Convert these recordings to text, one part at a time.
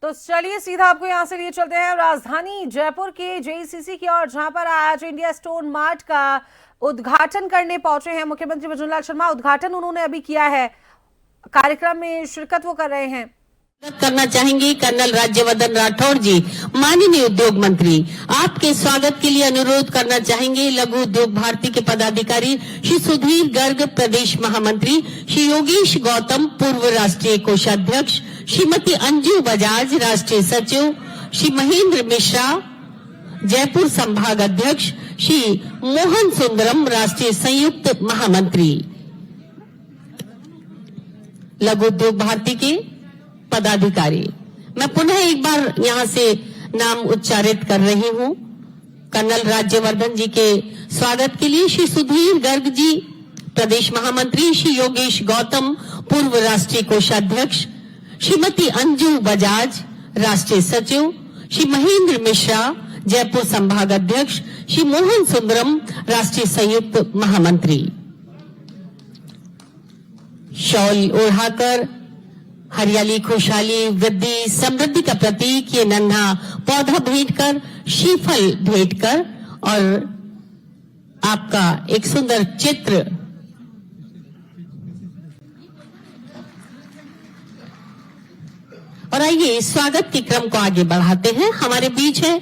तो चलिए सीधा आपको यहां से लिए चलते हैं राजधानी जयपुर के जेईसीसी की ओर, जहां पर आज इंडिया स्टोन मार्ट का उद्घाटन करने पहुंचे हैं मुख्यमंत्री भजनलाल शर्मा। उद्घाटन उन्होंने अभी किया है, कार्यक्रम में शिरकत वो कर रहे हैं। करना चाहेंगे कर्नल राज्यवर्धन राठौड़ जी, माननीय उद्योग मंत्री, आपके स्वागत के लिए अनुरोध करना चाहेंगे लघु उद्योग भारती के पदाधिकारी श्री सुधीर गर्ग, प्रदेश महामंत्री श्री योगेश गौतम, पूर्व राष्ट्रीय कोषाध्यक्ष श्रीमती अंजू बजाज, राष्ट्रीय सचिव श्री महेंद्र मिश्रा, जयपुर संभाग अध्यक्ष श्री मोहन सुंदरम, राष्ट्रीय संयुक्त महामंत्री लघु उद्योग भारती के पदाधिकारी। मैं पुनः एक बार यहां से नाम उच्चारित कर रही हूं। कर्नल राज्यवर्धन जी के स्वागत के लिए श्री सुधीर गर्ग जी, प्रदेश महामंत्री श्री योगेश गौतम, पूर्व राष्ट्रीय कोषाध्यक्ष श्रीमती अंजू बजाज, राष्ट्रीय सचिव श्री महेंद्र मिश्रा, जयपुर संभाग अध्यक्ष श्री मोहन सुंदरम, राष्ट्रीय संयुक्त महामंत्री। शॉल ओढ़ाकर हरियाली, खुशहाली, वृद्धि, समृद्धि का प्रतीक ये नन्हा पौधा भेंट कर, श्रीफल भेंट कर और आपका एक सुंदर चित्र और आइए स्वागत के क्रम को आगे बढ़ाते हैं। हमारे बीच है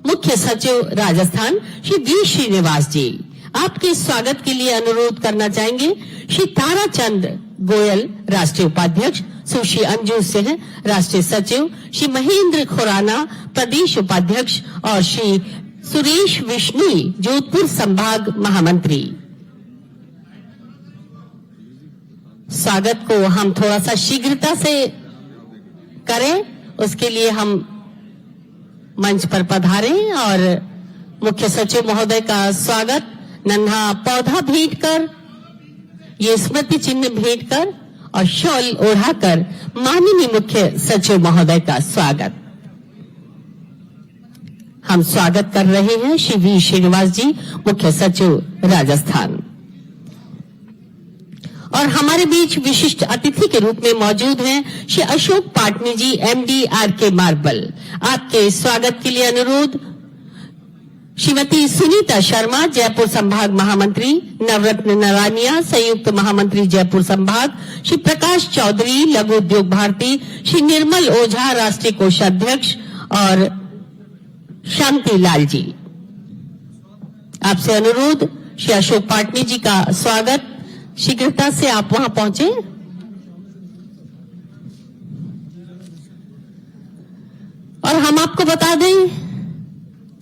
मुख्य सचिव राजस्थान श्री वी श्रीनिवास जी। आपके स्वागत के लिए अनुरोध करना चाहेंगे श्री ताराचंद गोयल, राष्ट्रीय उपाध्यक्ष, सुश्री अंजू सिंह, राष्ट्रीय सचिव, श्री महेंद्र खुराना, प्रदेश उपाध्यक्ष और श्री सुरेश विश्नोई, जोधपुर संभाग महामंत्री। स्वागत को हम थोड़ा सा शीघ्रता से करें, उसके लिए हम मंच पर पधारें और मुख्य सचिव महोदय का स्वागत नन्हा पौधा भेंट कर, ये स्मृति चिन्ह भेंट कर और शॉल ओढ़ाकर माननीय मुख्य सचिव महोदय का स्वागत। हम स्वागत कर रहे हैं श्री वी श्रीनिवास जी, मुख्य सचिव राजस्थान। और हमारे बीच विशिष्ट अतिथि के रूप में मौजूद हैं श्री अशोक पाटनी जी, एमडी आरके मार्बल। आपके स्वागत के लिए अनुरोध श्रीमती सुनीता शर्मा, जयपुर संभाग महामंत्री, नवरत्न नारायणिया, संयुक्त महामंत्री जयपुर संभाग, श्री प्रकाश चौधरी, लघु उद्योग भारती, श्री निर्मल ओझा, राष्ट्रीय कोषाध्यक्ष और शांति लाल जी। आपसे अनुरोध श्री अशोक पाटनी जी का स्वागत, शीघ्रता से आप वहां पहुंचे। और हम आपको बता दें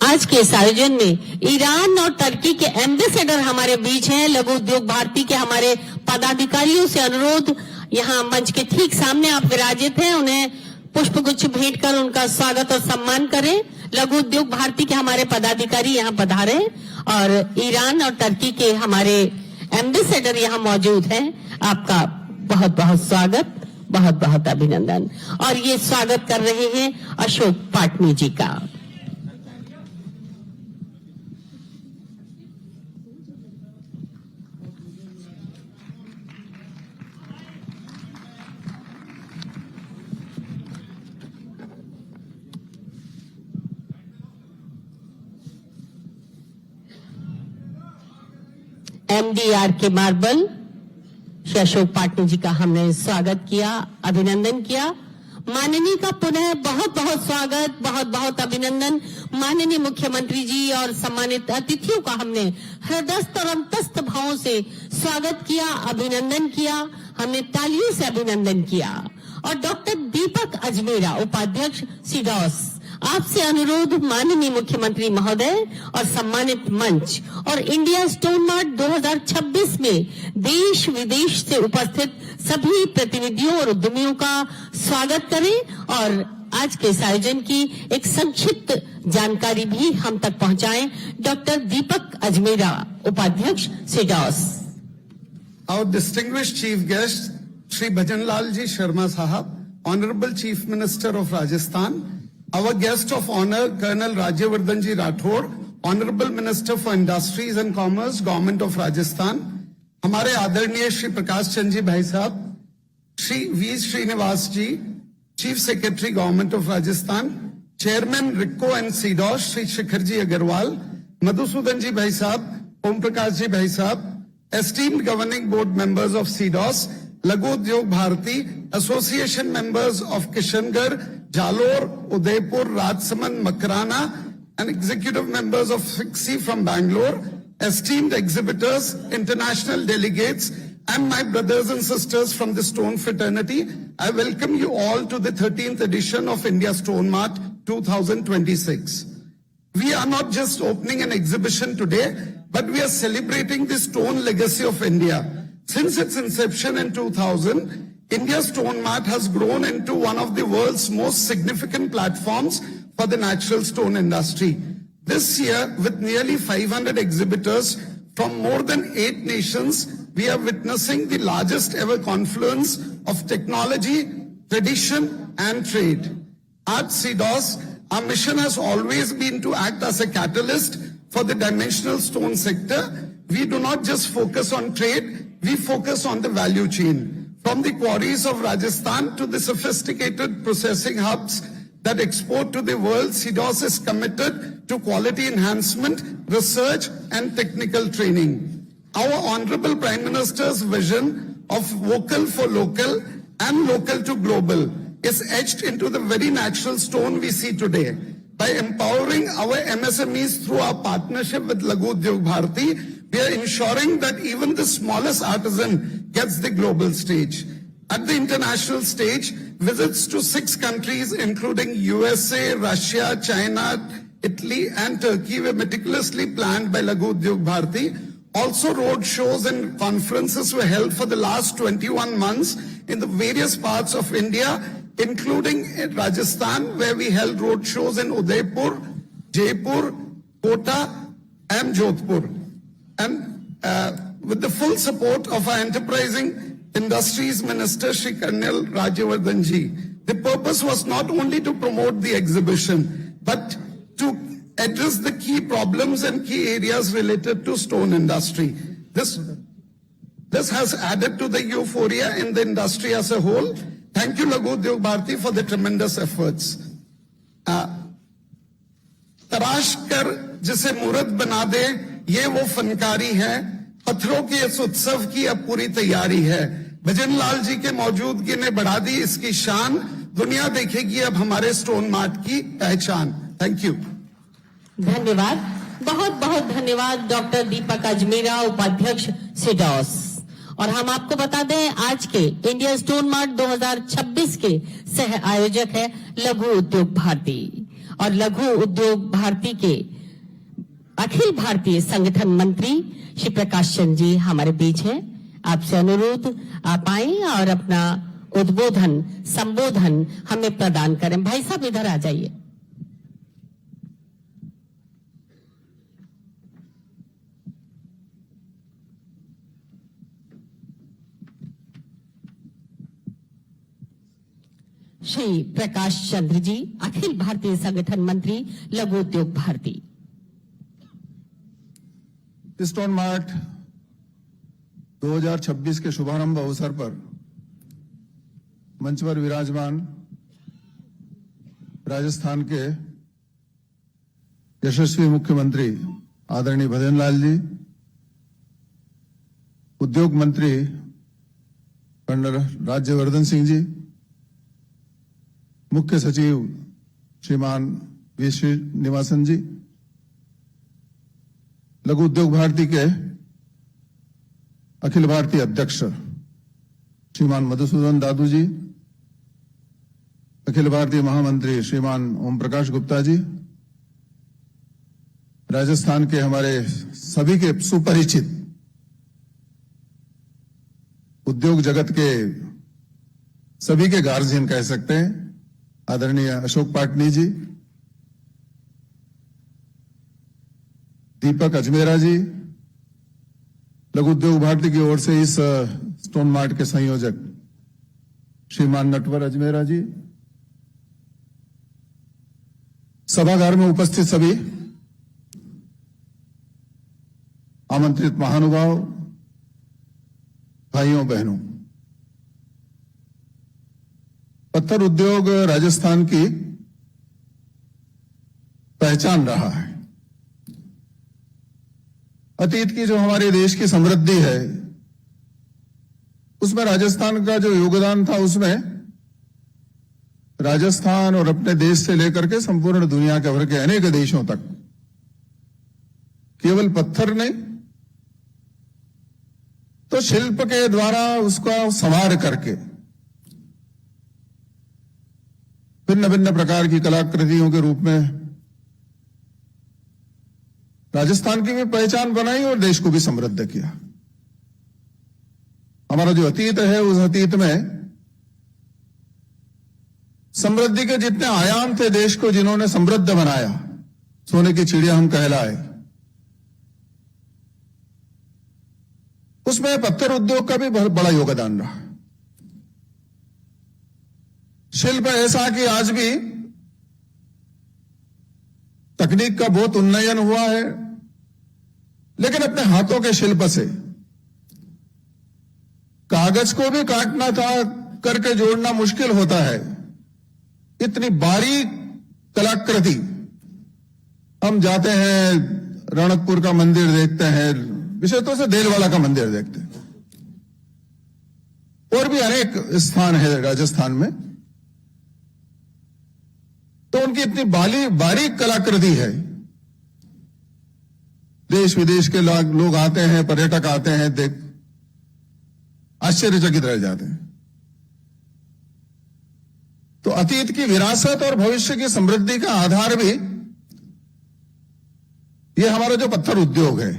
आज के इस आयोजन में ईरान और तुर्की के एम्बेसडर हमारे बीच हैं। लघु उद्योग भारती के हमारे पदाधिकारियों से अनुरोध, यहाँ मंच के ठीक सामने आप विराजित हैं, उन्हें पुष्पगुच्छ भेंट कर उनका स्वागत और सम्मान करें। लघु उद्योग भारती के हमारे पदाधिकारी यहाँ पधारे और ईरान और तुर्की के हमारे एम्बेसडर यहाँ मौजूद हैं। आपका बहुत बहुत स्वागत, बहुत बहुत अभिनंदन। और ये स्वागत कर रहे हैं अशोक पाटनी जी का। एमडीआर के मार्बल श्री अशोक पाटनी जी का हमने स्वागत किया, अभिनंदन किया। माननीय का पुनः बहुत बहुत स्वागत, बहुत बहुत अभिनंदन। माननीय मुख्यमंत्री जी और सम्मानित अतिथियों का हमने हृदयस्थ और अंतस्थ भावों से स्वागत किया, अभिनंदन किया, हमने तालियों से अभिनंदन किया। और डॉक्टर दीपक अजमेरा, उपाध्यक्ष सीडॉस, आपसे अनुरोध माननीय मुख्यमंत्री महोदय और सम्मानित मंच और इंडिया स्टोन मार्ट 2026 में देश विदेश से उपस्थित सभी प्रतिनिधियों और उद्यमियों का स्वागत करें और आज के इस आयोजन की एक संक्षिप्त जानकारी भी हम तक पहुंचाएं। डॉक्टर दीपक अजमेरा, उपाध्यक्ष सीडॉस। Our distinguished chief guest Shri Bhajanlal ji Sharma Sahab, Honorable Chief Minister of Rajasthan, our guest of honor Colonel Rajyavardhan ji Rathod, Honorable Minister for Industries and Commerce, Government of Rajasthan, हमारे आदरणीय श्री प्रकाश चंद जी भाई साहब, Shri V Srinivas ji, Chief Secretary, Government of Rajasthan, Chairman RICO and CDOS, Shri Shikharji Agarwal, Madhusudan ji Bhai Sahab, Om Prakash ji Bhai Sahab, esteemed governing board members of CDOS, Laghu Udyog Bharati, association members of Kishangarh, Jalore, Udaipur, Rajsamand, Makrana, and executive members of FICSI from Bangalore, esteemed exhibitors, international delegates, and my brothers and sisters from the Stone Fraternity, I welcome you all to the 13th edition of India Stone Mart 2026. We are not just opening an exhibition today, but we are celebrating the stone legacy of India. Since its inception in 2000, India Stone Mart has grown into one of the world's most significant platforms for the natural stone industry. This year, with nearly 500 exhibitors from more than 8 nations, we are witnessing the largest ever confluence of technology, tradition, and trade. At CDOS, our mission has always been to act as a catalyst for the dimensional stone sector. We do not just focus on trade, we focus on the value chain. From the quarries of Rajasthan to the sophisticated processing hubs that export to the world, CDOS is committed to quality enhancement, research, and technical training. Our Honorable Prime Minister's vision of vocal for local and local to global is etched into the very natural stone we see today. By empowering our MSMEs through our partnership with Laghu Udyog Bharati, we are ensuring that even the smallest artisan gets the global stage. At the international stage, visits to 6 countries including USA, Russia, China, Italy and Turkey were meticulously planned by Laghu Udyog Bharati. Also, road shows and conferences were held for the last 21 months in the various parts of India, including in Rajasthan, where we held road shows in Udaipur, Jaipur, Kota, and Jodhpur. And with the full support of our enterprising Industries Minister, Shri Colonel Rajyavardhan ji, the purpose was not only to promote the exhibition, but to address the key problems and key areas related to stone industry. This has added to the euphoria in the industry as a whole. Thank you, Laghu Udyog Bharati, for the tremendous efforts. तराश कर जिसे मूर्त बना दे, ये वो फनकारी है, पत्थरों के इस उत्सव की अब पूरी तैयारी है. भजन लाल जी के मौजूदगी ने बढ़ा दी इसकी शान, दुनिया देखेगी अब हमारे स्टोन मार्ट की पहचान. Thank you. धन्यवाद, बहुत बहुत धन्यवाद डॉक्टर दीपक अजमेरा, उपाध्यक्ष सीडॉस. और हम आपको बता दें, आज के इंडिया स्टोन मार्ट 2026 के सह आयोजक है लघु उद्योग भारती, और लघु उद्योग भारती के अखिल भारतीय संगठन मंत्री श्री प्रकाश चंद्र जी हमारे बीच हैं. आपसे अनुरोध, आप आए और अपना उद्बोधन संबोधन हमें प्रदान करें. भाई साहब इधर आ जाइए. श्री प्रकाश चंद्र जी, अखिल भारतीय संगठन मंत्री, लघु उद्योग भारती. स्टोन मार्ट 2026 के शुभारंभ अवसर पर मंच पर विराजमान राजस्थान के यशस्वी मुख्यमंत्री आदरणीय भजन लाल जी, उद्योग मंत्री कर्नल राज्यवर्धन सिंह जी, मुख्य सचिव श्रीमान वी श्रीनिवासन जी, लघु उद्योग भारती के अखिल भारतीय अध्यक्ष श्रीमान मधुसूदन दादू जी, अखिल भारतीय महामंत्री श्रीमान ओम प्रकाश गुप्ता जी, राजस्थान के हमारे सभी के सुपरिचित उद्योग जगत के सभी के गार्जियन कह सकते हैं, आदरणीय अशोक पाटनी जी, दीपक अजमेरा जी, लघु उद्योग भारती की ओर से इस स्टोन मार्ट के संयोजक श्रीमान नटवर अजमेरा जी, सभागार में उपस्थित सभी आमंत्रित महानुभाव, भाइयों बहनों, पत्थर उद्योग राजस्थान की पहचान रहा है। अतीत की जो हमारे देश की समृद्धि है, उसमें राजस्थान का जो योगदान था, उसमें राजस्थान और अपने देश से लेकर के संपूर्ण दुनिया के भर के अनेक देशों तक केवल पत्थर नहीं तो शिल्प के द्वारा उसका संवार करके भिन्न भिन्न प्रकार की कलाकृतियों के रूप में राजस्थान की भी पहचान बनाई और देश को भी समृद्ध किया। हमारा जो अतीत है, उस अतीत में समृद्धि के जितने आयाम थे, देश को जिन्होंने समृद्ध बनाया, सोने की चिड़िया हम कहलाए, उसमें पत्थर उद्योग का भी बहुत बड़ा योगदान रहा। शिल्प ऐसा कि आज भी तकनीक का बहुत उन्नयन हुआ है, लेकिन अपने हाथों के शिल्प से कागज को भी काटना था करके जोड़ना मुश्किल होता है। इतनी बारीक कलाकृति, हम जाते हैं रणकपुर का मंदिर देखते हैं, विशेषतौर से देलवाड़ा का मंदिर देखते हैं, और भी अनेक स्थान है राजस्थान में, तो उनकी इतनी बारीक कलाकृति है। देश विदेश के लोग आते हैं, पर्यटक आते हैं, देख आश्चर्यचकित रह जाते हैं। तो अतीत की विरासत और भविष्य की समृद्धि का आधार भी ये हमारा जो पत्थर उद्योग है।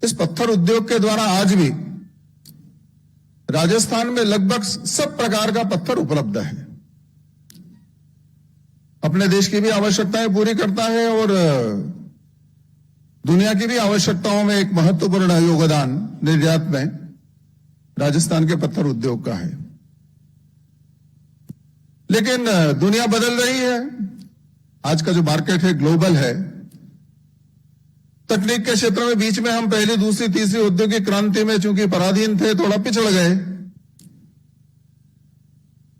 इस पत्थर उद्योग के द्वारा आज भी राजस्थान में लगभग सब प्रकार का पत्थर उपलब्ध है। अपने देश की भी आवश्यकताएं पूरी करता है और दुनिया की भी आवश्यकताओं में एक महत्वपूर्ण योगदान निर्यात में राजस्थान के पत्थर उद्योग का है। लेकिन दुनिया बदल रही है। आज का जो मार्केट है ग्लोबल है। तकनीक के क्षेत्र में बीच में हम पहली, दूसरी, तीसरी औद्योगिक क्रांति में चूंकि पराधीन थे, थोड़ा पिछड़ गए।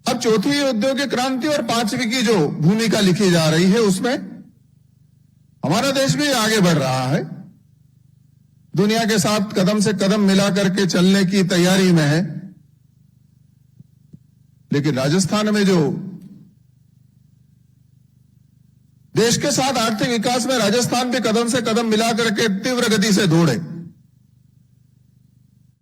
अब चौथी औद्योगिक क्रांति और पांचवी की जो भूमिका लिखी जा रही है, उसमें हमारा देश भी आगे बढ़ रहा है। दुनिया के साथ कदम से कदम मिला करके चलने की तैयारी में है। लेकिन राजस्थान में जो देश के साथ आर्थिक विकास में राजस्थान भी कदम से कदम मिला करके तीव्र गति से दौड़े,